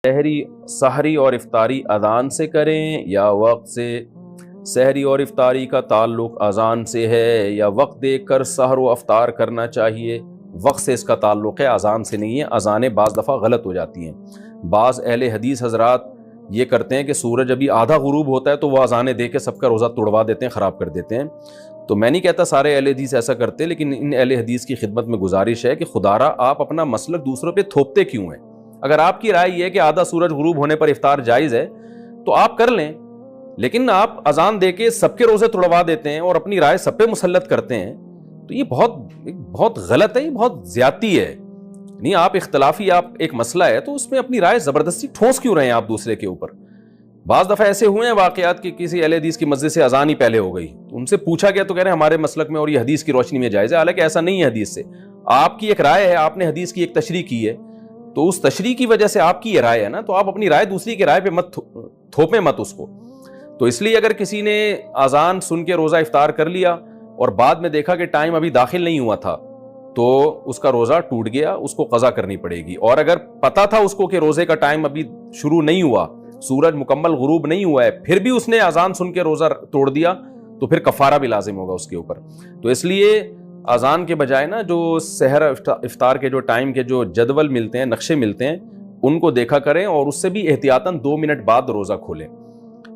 سحری سحری اور افطاری اذان سے کریں یا وقت سے؟ سحری اور افطاری کا تعلق اذان سے ہے یا وقت دیکھ کر سحر و افطار کرنا چاہیے؟ وقت سے اس کا تعلق ہے، اذان سے نہیں ہے۔ اذانیں بعض دفعہ غلط ہو جاتی ہیں۔ بعض اہل حدیث حضرات یہ کرتے ہیں کہ سورج ابھی آدھا غروب ہوتا ہے تو وہ اذانیں دے کے سب کا روزہ توڑوا دیتے ہیں، خراب کر دیتے ہیں۔ تو میں نہیں کہتا سارے اہل حدیث ایسا کرتے، لیکن ان اہل حدیث کی خدمت میں گزارش ہے کہ خدارا آپ اپنا مسلک دوسروں پہ تھوپتے کیوں ہیں؟ اگر آپ کی رائے یہ ہے کہ آدھا سورج غروب ہونے پر افطار جائز ہے تو آپ کر لیں، لیکن آپ اذان دے کے سب کے روزے توڑوا دیتے ہیں اور اپنی رائے سب پہ مسلط کرتے ہیں، تو یہ بہت غلط ہے، یہ بہت زیادتی ہے۔ نہیں، آپ اختلافی ایک مسئلہ ہے تو اس میں اپنی رائے زبردستی ٹھونس کیوں رہے ہیں آپ دوسرے کے اوپر؟ بعض دفعہ ایسے ہوئے ہیں واقعات کہ کسی اہل حدیث کی مسجد سے اذان ہی پہلے ہو گئی، ان سے پوچھا گیا تو کہہ رہے ہیں ہمارے مسلک میں اور یہ حدیث کی روشنی میں جائز ہے، حالانکہ ایسا نہیں ہے حدیث سے۔ آپ کی ایک رائے ہے، آپ نے حدیث کی ایک تشریح کی ہے، تو اس تشریح کی وجہ سے آپ کی یہ رائے ہے نا، تو آپ اپنی رائے دوسری کی رائے پہ مت تھوپیں مت اس کو۔ تو اس لیے اگر کسی نے اذان سن کے روزہ افطار کر لیا اور بعد میں دیکھا کہ ٹائم ابھی داخل نہیں ہوا تھا تو اس کا روزہ ٹوٹ گیا، اس کو قضا کرنی پڑے گی۔ اور اگر پتا تھا اس کو کہ روزے کا ٹائم ابھی شروع نہیں ہوا، سورج مکمل غروب نہیں ہوا ہے، پھر بھی اس نے اذان سن کے روزہ توڑ دیا تو پھر کفارہ بھی لازم ہوگا اس کے اوپر۔ تو اس لیے اذان کے بجائے نا جو سحر افطار کے جو ٹائم کے جو جدول ملتے ہیں، نقشے ملتے ہیں، ان کو دیکھا کریں اور اس سے بھی احتیاطاً 2 منٹ بعد روزہ کھولیں۔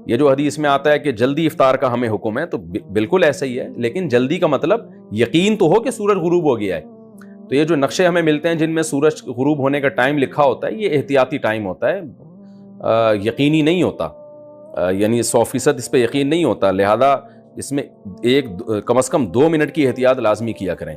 یہ جو حدیث میں آتا ہے کہ جلدی افطار کا ہمیں حکم ہے، تو بالکل ایسا ہی ہے، لیکن جلدی کا مطلب یقین تو ہو کہ سورج غروب ہو گیا ہے۔ تو یہ جو نقشے ہمیں ملتے ہیں جن میں سورج غروب ہونے کا ٹائم لکھا ہوتا ہے، یہ احتیاطی ٹائم ہوتا ہے، یقینی نہیں ہوتا، یعنی 100% اس پہ یقین نہیں ہوتا، لہذا اس میں کم از کم 2 منٹ کی احتیاط لازمی کیا کریں۔